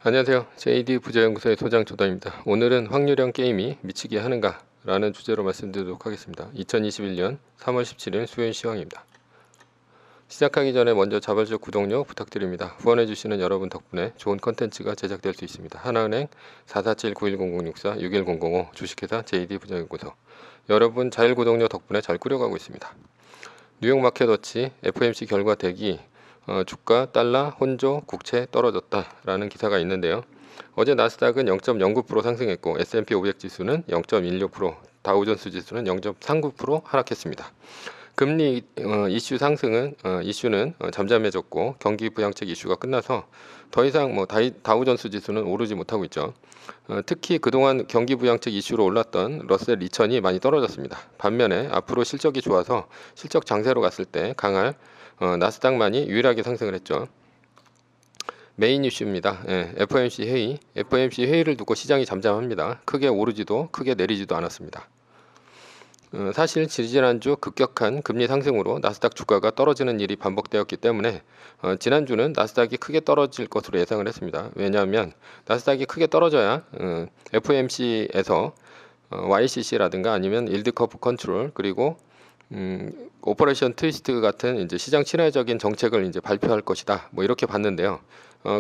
안녕하세요. JD 부자연구소의 소장 조담입니다. 오늘은 확률형 게임이 미치게 하는가? 라는 주제로 말씀드리도록 하겠습니다. 2021년 3월 17일 수요일 시황입니다. 시작하기 전에 먼저 자발적 구독료 부탁드립니다. 후원해주시는 여러분 덕분에 좋은 컨텐츠가 제작될 수 있습니다. 하나은행 447-910064-61005 주식회사 JD 부자연구소. 여러분 자율 구독료 덕분에 잘 꾸려가고 있습니다. 뉴욕 마켓워치 FOMC 결과 대기 주가, 달러, 혼조, 국채 떨어졌다라는 기사가 있는데요. 어제 나스닥은 0.09% 상승했고 S&P 500 지수는 0.16%, 다우존스 지수는 0.39% 하락했습니다. 금리 이슈는 잠잠해졌고 경기 부양책 이슈가 끝나서 더 이상 다우존스 지수는 오르지 못하고 있죠. 특히 그동안 경기 부양책 이슈로 올랐던 러셀 2000이 많이 떨어졌습니다. 반면에 앞으로 실적이 좋아서 실적 장세로 갔을 때 강할 나스닥만이 유일하게 상승을 했죠. 메인 이슈입니다. FOMC 회의를 두고 시장이 잠잠합니다. 크게 오르지도 크게 내리지도 않았습니다. 사실 지지난주 급격한 금리 상승으로 나스닥 주가가 떨어지는 일이 반복되었기 때문에 지난주는 나스닥이 크게 떨어질 것으로 예상을 했습니다. 왜냐하면 나스닥이 크게 떨어져야 FOMC에서 YCC라든가 아니면 일드 커브 컨트롤 그리고 오퍼레이션 트위스트 같은 이제 시장 친화적인 정책을 이제 발표할 것이다. 뭐 이렇게 봤는데요.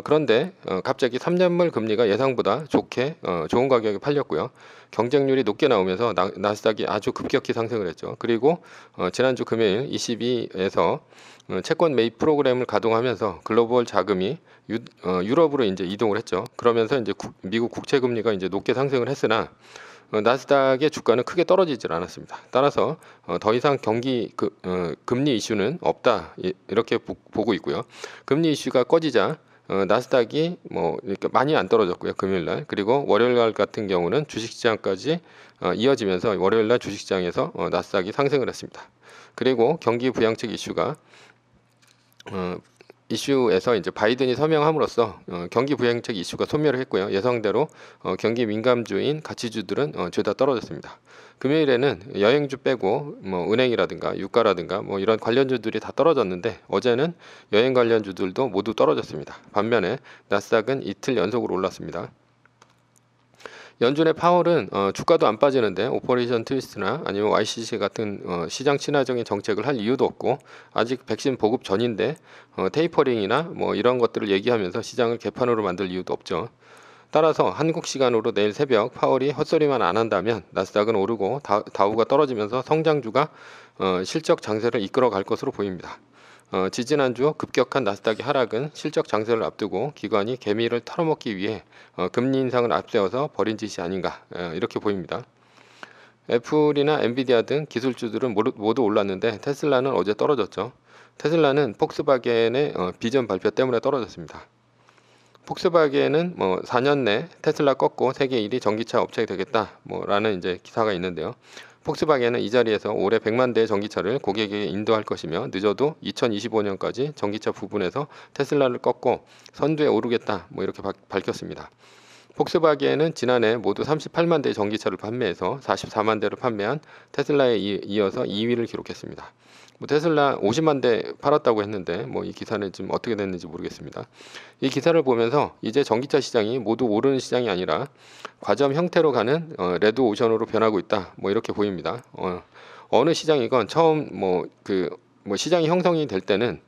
그런데 갑자기 3년물 금리가 예상보다 좋은 가격에 팔렸고요. 경쟁률이 높게 나오면서 나스닥이 아주 급격히 상승을 했죠. 그리고 지난주 금요일 ECB에서 채권 매입 프로그램을 가동하면서 글로벌 자금이 유럽으로 이제 이동을 했죠. 그러면서 이제 미국 국채 금리가 이제 높게 상승을 했으나 나스닥의 주가는 크게 떨어지질 않았습니다. 따라서 더 이상 금리 이슈는 없다 이렇게 보고 있고요. 금리 이슈가 꺼지자 나스닥이 이렇게 많이 안 떨어졌고요. 금요일날 그리고 월요일날 같은 경우는 주식시장까지 이어지면서 월요일날 주식시장에서 나스닥이 상승을 했습니다. 그리고 경기 부양책 이슈에서 이제 바이든이 서명함으로써 경기 부양책 이슈가 소멸을 했고요. 예상대로 경기 민감주인 가치주들은 죄다 떨어졌습니다. 금요일에는 여행주 빼고 은행이라든가 유가라든가 이런 관련주들이 다 떨어졌는데 어제는 여행 관련주들도 모두 떨어졌습니다. 반면에 나스닥은 이틀 연속으로 올랐습니다. 연준의 파월은 주가도 안 빠지는데 오퍼레이션 트위스트나 아니면 YCC 같은 시장 친화적인 정책을 할 이유도 없고 아직 백신 보급 전인데 테이퍼링이나 이런 것들을 얘기하면서 시장을 개판으로 만들 이유도 없죠. 따라서 한국 시간으로 내일 새벽 파월이 헛소리만 안 한다면 나스닥은 오르고 다우가 떨어지면서 성장주가 실적 장세를 이끌어 갈 것으로 보입니다. 지지난주 급격한 나스닥의 하락은 실적 장세를 앞두고 기관이 개미를 털어먹기 위해 금리 인상을 앞세워서 벌인 짓이 아닌가 이렇게 보입니다. 애플이나 엔비디아 등 기술주들은 모두 올랐는데 테슬라는 어제 떨어졌죠. 테슬라는 폭스바겐의 비전 발표 때문에 떨어졌습니다. 폭스바겐은 4년 내 테슬라 꺾고 세계 1위 전기차 업체가 되겠다 라는 이제 기사가 있는데요. 폭스바겐은 이 자리에서 올해 100만 대의 전기차를 고객에게 인도할 것이며 늦어도 2025년까지 전기차 부분에서 테슬라를 꺾고 선두에 오르겠다 이렇게 밝혔습니다. 폭스바겐은 지난해 모두 38만 대의 전기차를 판매해서 44만 대를 판매한 테슬라에 이어서 2위를 기록했습니다. 테슬라 50만 대 팔았다고 했는데 이 기사는 지금 어떻게 됐는지 모르겠습니다. 이 기사를 보면서 이제 전기차 시장이 모두 오르는 시장이 아니라 과점 형태로 가는 레드 오션으로 변하고 있다. 이렇게 보입니다. 어느 시장이건 처음 시장이 형성이 될 때는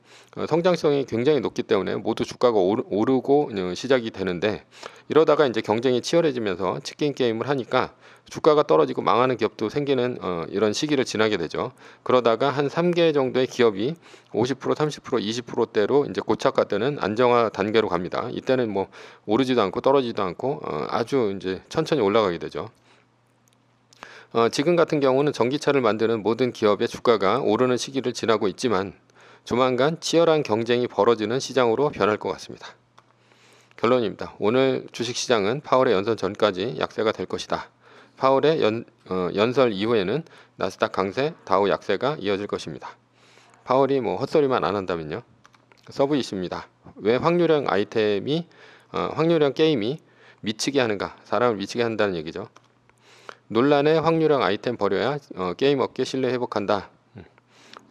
성장성이 굉장히 높기 때문에 모두 주가가 오르고 시작이 되는데 이러다가 이제 경쟁이 치열해지면서 치킨 게임을 하니까 주가가 떨어지고 망하는 기업도 생기는 이런 시기를 지나게 되죠. 그러다가 한 3개 정도의 기업이 50%, 30%, 20%대로 이제 고착화되는 안정화 단계로 갑니다. 이때는 오르지도 않고 떨어지지도 않고 아주 이제 천천히 올라가게 되죠. 지금 같은 경우는 전기차를 만드는 모든 기업의 주가가 오르는 시기를 지나고 있지만 조만간 치열한 경쟁이 벌어지는 시장으로 변할 것 같습니다. 결론입니다. 오늘 주식시장은 파월의 연설 전까지 약세가 될 것이다. 파월의 연설 이후에는 나스닥 강세, 다우 약세가 이어질 것입니다. 파월이 헛소리만 안 한다면요. 서브 이슈입니다. 왜 확률형 게임이 미치게 하는가? 사람을 미치게 한다는 얘기죠. 논란의 확률형 아이템 버려야 게임 업계 신뢰 회복한다.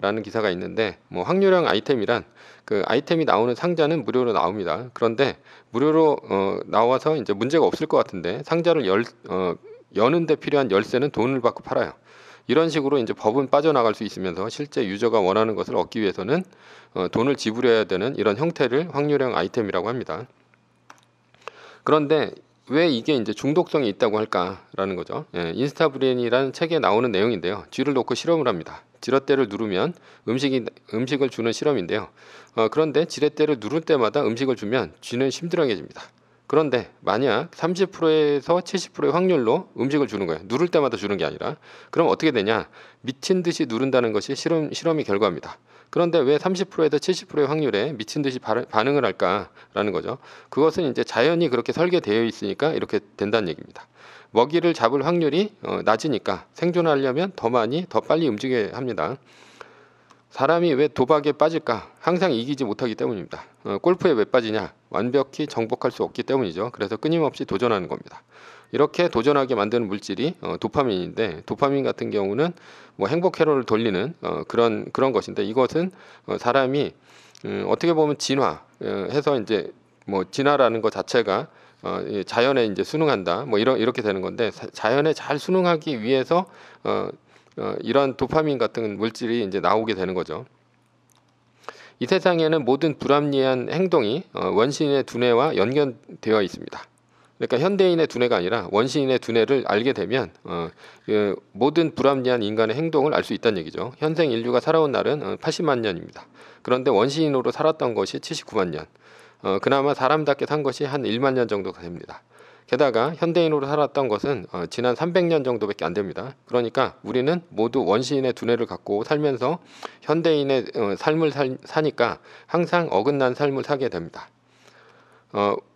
라는 기사가 있는데, 뭐 확률형 아이템이란 그 아이템이 나오는 상자는 무료로 나옵니다. 그런데 무료로 나와서 이제 문제가 없을 것 같은데 상자를 여는데 필요한 열쇠는 돈을 받고 팔아요. 이런 식으로 이제 법은 빠져나갈 수 있으면서 실제 유저가 원하는 것을 얻기 위해서는 돈을 지불해야 되는 이런 형태를 확률형 아이템이라고 합니다. 그런데 왜 이게 이제 중독성이 있다고 할까라는 거죠. 예, 인스타브레인이라는 책에 나오는 내용인데요. 쥐를 놓고 실험을 합니다. 지렛대를 누르면 음식을 주는 실험인데요. 그런데 지렛대를 누를 때마다 음식을 주면 쥐는 심드렁해집니다. 그런데 만약 30%에서 70%의 확률로 음식을 주는 거예요. 누를 때마다 주는 게 아니라. 그럼 어떻게 되냐? 미친 듯이 누른다는 것이 실험의 결과입니다. 그런데 왜 30%에서 70%의 확률에 미친 듯이 반응을 할까라는 거죠. 그것은 이제 자연이 그렇게 설계되어 있으니까 이렇게 된다는 얘기입니다. 먹이를 잡을 확률이 낮으니까 생존하려면 더 많이, 더 빨리 움직여야 합니다. 사람이 왜 도박에 빠질까? 항상 이기지 못하기 때문입니다. 골프에 왜 빠지냐? 완벽히 정복할 수 없기 때문이죠. 그래서 끊임없이 도전하는 겁니다. 이렇게 도전하게 만드는 물질이 도파민인데, 도파민 같은 경우는 뭐 행복 회로를 돌리는 그런 것인데, 이것은 사람이 어떻게 보면 진화해서 이제 뭐 진화라는 것 자체가 자연에 이제 순응한다, 뭐 이렇게 되는 건데, 자연에 잘 순응하기 위해서 이런 도파민 같은 물질이 이제 나오게 되는 거죠. 이 세상에는 모든 불합리한 행동이 원시인의 두뇌와 연결되어 있습니다. 그러니까 현대인의 두뇌가 아니라 원시인의 두뇌를 알게 되면 모든 불합리한 인간의 행동을 알 수 있다는 얘기죠. 현생 인류가 살아온 날은 80만 년입니다. 그런데 원시인으로 살았던 것이 79만 년. 그나마 사람답게 산 것이 한 1만 년 정도가 됩니다. 게다가 현대인으로 살았던 것은 지난 300년 정도밖에 안 됩니다. 그러니까 우리는 모두 원시인의 두뇌를 갖고 살면서 현대인의 삶을 사니까 항상 어긋난 삶을 살게 됩니다.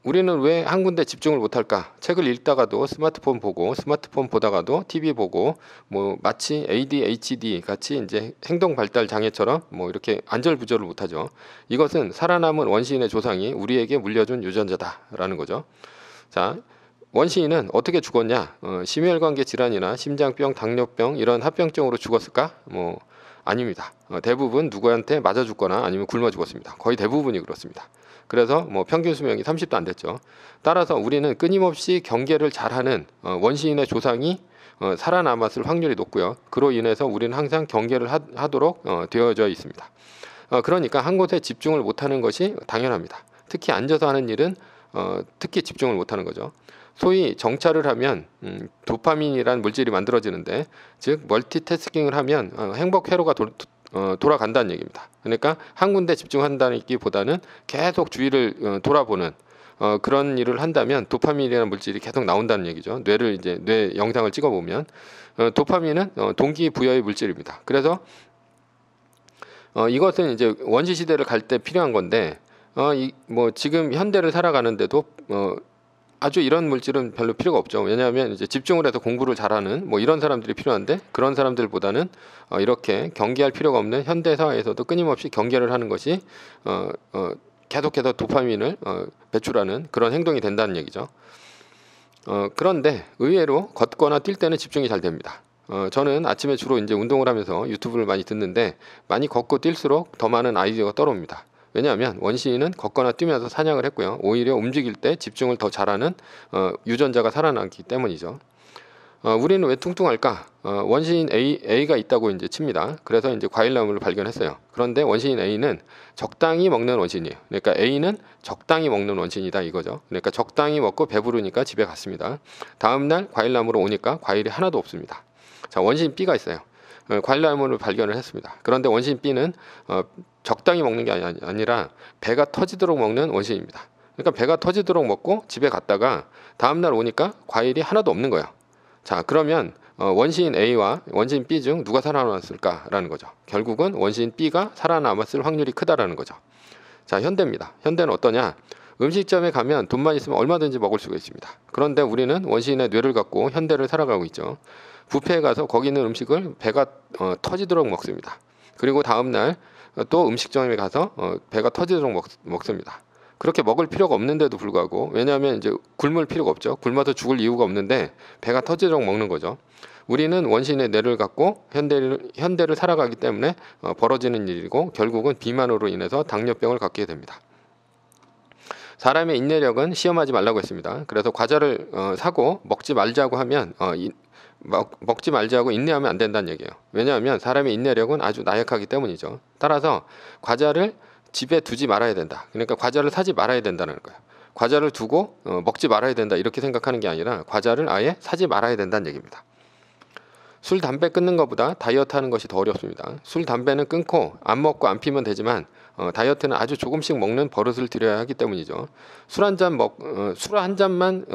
우리는 왜 한 군데 집중을 못할까? 책을 읽다가도 스마트폰 보고, 스마트폰 보다가도 TV 보고, 뭐 마치 ADHD 같이 이제 행동 발달 장애처럼 뭐 이렇게 안절부절을 못하죠. 이것은 살아남은 원시인의 조상이 우리에게 물려준 유전자다라는 거죠. 자, 원시인은 어떻게 죽었냐? 심혈관계 질환이나 심장병, 당뇨병 이런 합병증으로 죽었을까? 뭐 아닙니다. 대부분 누구한테 맞아 죽거나 아니면 굶어 죽었습니다. 거의 대부분이 그렇습니다. 그래서 뭐 평균 수명이 30도 안 됐죠. 따라서 우리는 끊임없이 경계를 잘하는 원시인의 조상이 살아남았을 확률이 높고요. 그로 인해서 우리는 항상 경계를 하도록 되어져 있습니다. 그러니까 한 곳에 집중을 못하는 것이 당연합니다. 특히 앉아서 하는 일은 특히 집중을 못하는 거죠. 소위 정찰을 하면 도파민이란 물질이 만들어지는데, 즉 멀티태스킹을 하면 행복 회로가 돌아간다는 얘기입니다. 그러니까 한 군데 집중한다기보다는 계속 주위를 돌아보는 그런 일을 한다면 도파민이라는 물질이 계속 나온다는 얘기죠. 뇌 영상을 찍어보면 도파민은 동기부여의 물질입니다. 그래서 이것은 이제 원시 시대를 갈 때 필요한 건데, 뭐 지금 현대를 살아가는데도 아주 이런 물질은 별로 필요가 없죠. 왜냐하면 이제 집중을 해서 공부를 잘하는 뭐 이런 사람들이 필요한데, 그런 사람들보다는 이렇게 경계할 필요가 없는 현대 사회에서도 끊임없이 경계를 하는 것이 계속해서 도파민을 배출하는 그런 행동이 된다는 얘기죠. 그런데 의외로 걷거나 뛸 때는 집중이 잘 됩니다. 저는 아침에 주로 이제 운동을 하면서 유튜브를 많이 듣는데, 많이 걷고 뛸수록 더 많은 아이디어가 떠오릅니다. 왜냐하면 원시인은 걷거나 뛰면서 사냥을 했고요. 오히려 움직일 때 집중을 더 잘하는 유전자가 살아나기 때문이죠. 우리는 왜 뚱뚱할까? 원시인 A가 있다고 이제 칩니다. 그래서 이제 과일나무를 발견했어요. 그런데 원시인 A는 적당히 먹는 원시인이에요. 그러니까 A는 적당히 먹는 원시인이다 이거죠. 그러니까 적당히 먹고 배부르니까 집에 갔습니다. 다음날 과일나무로 오니까 과일이 하나도 없습니다. 자, 원시인 B가 있어요. 과일나무를 발견을 했습니다. 그런데 원시인 B는 적당히 먹는 게 아니라 배가 터지도록 먹는 원시인입니다. 그러니까 배가 터지도록 먹고 집에 갔다가 다음날 오니까 과일이 하나도 없는 거예요. 자, 그러면 원시인 A와 원시인 B 중 누가 살아남았을까라는 거죠. 결국은 원시인 B가 살아남았을 확률이 크다라는 거죠. 자, 현대입니다. 현대는 어떠냐? 음식점에 가면 돈만 있으면 얼마든지 먹을 수가 있습니다. 그런데 우리는 원시인의 뇌를 갖고 현대를 살아가고 있죠. 뷔페에 가서 거기 있는 음식을 배가 터지도록 먹습니다. 그리고 다음날 또 음식점에 가서 배가 터지도록 먹습니다. 그렇게 먹을 필요가 없는데도 불구하고, 왜냐하면 이제 굶을 필요가 없죠. 굶어서 죽을 이유가 없는데 배가 터지도록 먹는 거죠. 우리는 원시인의 뇌를 갖고 현대를 살아가기 때문에 벌어지는 일이고 결국은 비만으로 인해서 당뇨병을 갖게 됩니다. 사람의 인내력은 시험하지 말라고 했습니다. 그래서 과자를 사고 먹지 말자고 하면 먹지 말자고 인내하면 안 된다는 얘기예요. 왜냐하면 사람의 인내력은 아주 나약하기 때문이죠. 따라서 과자를 집에 두지 말아야 된다. 그러니까 과자를 사지 말아야 된다는 거예요. 과자를 두고 먹지 말아야 된다 이렇게 생각하는 게 아니라 과자를 아예 사지 말아야 된다는 얘기입니다. 술, 담배 끊는 것보다 다이어트 하는 것이 더 어렵습니다. 술, 담배는 끊고 안 먹고 안 피면 되지만 다이어트는 아주 조금씩 먹는 버릇을 들여야 하기 때문이죠. 술을 한 잔만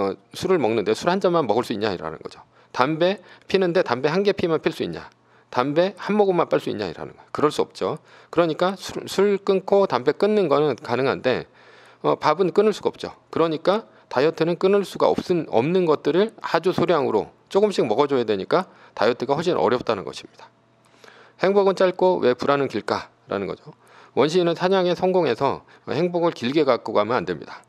먹을 수 있냐라는 거죠. 담배 피는데 담배 한 개 피면 필 수 있냐? 담배 한 모금만 빨 수 있냐라는 거예요. 그럴 수 없죠. 그러니까 술 끊고 담배 끊는 거는 가능한데 밥은 끊을 수가 없죠. 그러니까 다이어트는 끊을 수가 없는 것들을 아주 소량으로 조금씩 먹어줘야 되니까 다이어트가 훨씬 어렵다는 것입니다. 행복은 짧고 왜 불안은 길까라는 거죠. 원시인은 사냥에 성공해서 행복을 길게 갖고 가면 안 됩니다.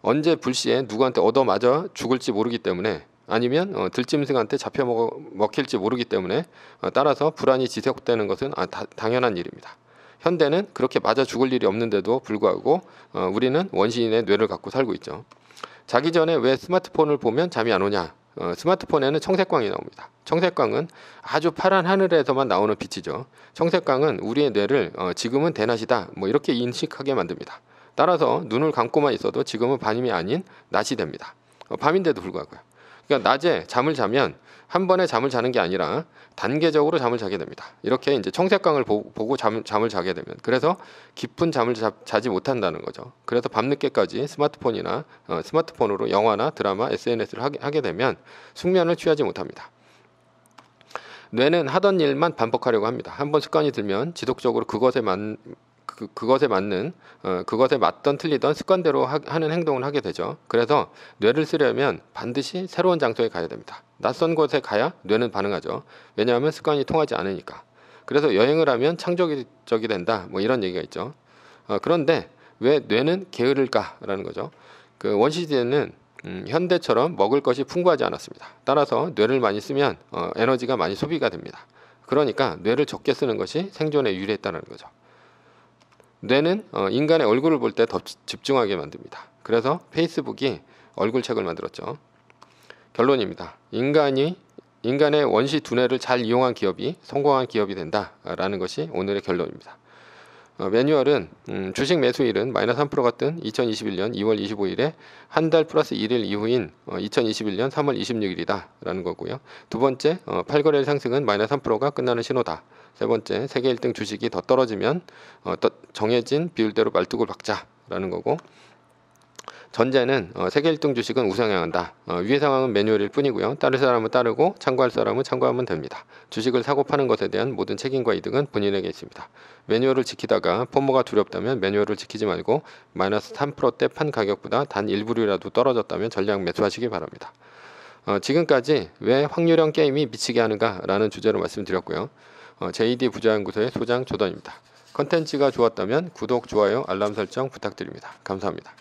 언제 불시에 누구한테 얻어맞아 죽을지 모르기 때문에 아니면 들짐승한테 잡혀 먹힐지 모르기 때문에 따라서 불안이 지속되는 것은 당연한 일입니다. 현대는 그렇게 맞아 죽을 일이 없는데도 불구하고 우리는 원시인의 뇌를 갖고 살고 있죠. 자기 전에 왜 스마트폰을 보면 잠이 안 오냐? 스마트폰에는 청색광이 나옵니다. 청색광은 아주 파란 하늘에서만 나오는 빛이죠. 청색광은 우리의 뇌를 지금은 대낮이다 뭐 이렇게 인식하게 만듭니다. 따라서 눈을 감고만 있어도 지금은 밤이 아닌 낮이 됩니다. 밤인데도 불구하고요. 그러니까 낮에 잠을 자면 한 번에 잠을 자는 게 아니라 단계적으로 잠을 자게 됩니다. 이렇게 이제 청색광을 보고 잠을 자게 되면 그래서 깊은 잠을 자지 못한다는 거죠. 그래서 밤늦게까지 스마트폰으로 영화나 드라마, SNS를 하게 되면 숙면을 취하지 못합니다. 뇌는 하던 일만 반복하려고 합니다. 한번 습관이 들면 지속적으로 그것에 맞던 틀리던 습관대로 하는 행동을 하게 되죠. 그래서 뇌를 쓰려면 반드시 새로운 장소에 가야 됩니다. 낯선 곳에 가야 뇌는 반응하죠. 왜냐하면 습관이 통하지 않으니까. 그래서 여행을 하면 창조적이 된다 뭐 이런 얘기가 있죠. 그런데 왜 뇌는 게으를까라는 거죠. 그 원시시대는 현대처럼 먹을 것이 풍부하지 않았습니다. 따라서 뇌를 많이 쓰면 에너지가 많이 소비가 됩니다. 그러니까 뇌를 적게 쓰는 것이 생존에 유리했다는 거죠. 뇌는 인간의 얼굴을 볼 때 더 집중하게 만듭니다. 그래서 페이스북이 얼굴책을 만들었죠. 결론입니다. 인간의 원시 두뇌를 잘 이용한 기업이 성공한 기업이 된다라는 것이 오늘의 결론입니다. 매뉴얼은 주식 매수일은 마이너스 3%가 뜬 2021년 2월 25일에 한 달 플러스 1일 이후인 2021년 3월 26일이다 라는 거고요. 두 번째, 8거래일 상승은 마이너스 3%가 끝나는 신호다. 세 번째, 세계 1등 주식이 더 떨어지면 정해진 비율대로 말뚝을 박자라는 거고, 전제는 세계 1등 주식은 우상향한다. 위의 상황은 매뉴얼일 뿐이고요. 따를 사람은 따르고 참고할 사람은 참고하면 됩니다. 주식을 사고 파는 것에 대한 모든 책임과 이득은 본인에게 있습니다. 매뉴얼을 지키다가 포모가 두렵다면 매뉴얼을 지키지 말고 마이너스 3%대 판 가격보다 단 일부라도 떨어졌다면 전량 매수하시기 바랍니다. 지금까지 왜 확률형 게임이 미치게 하는가 라는 주제로 말씀드렸고요. JD 부자연구소의 소장 조던입니다. 컨텐츠가 좋았다면 구독, 좋아요, 알람 설정 부탁드립니다. 감사합니다.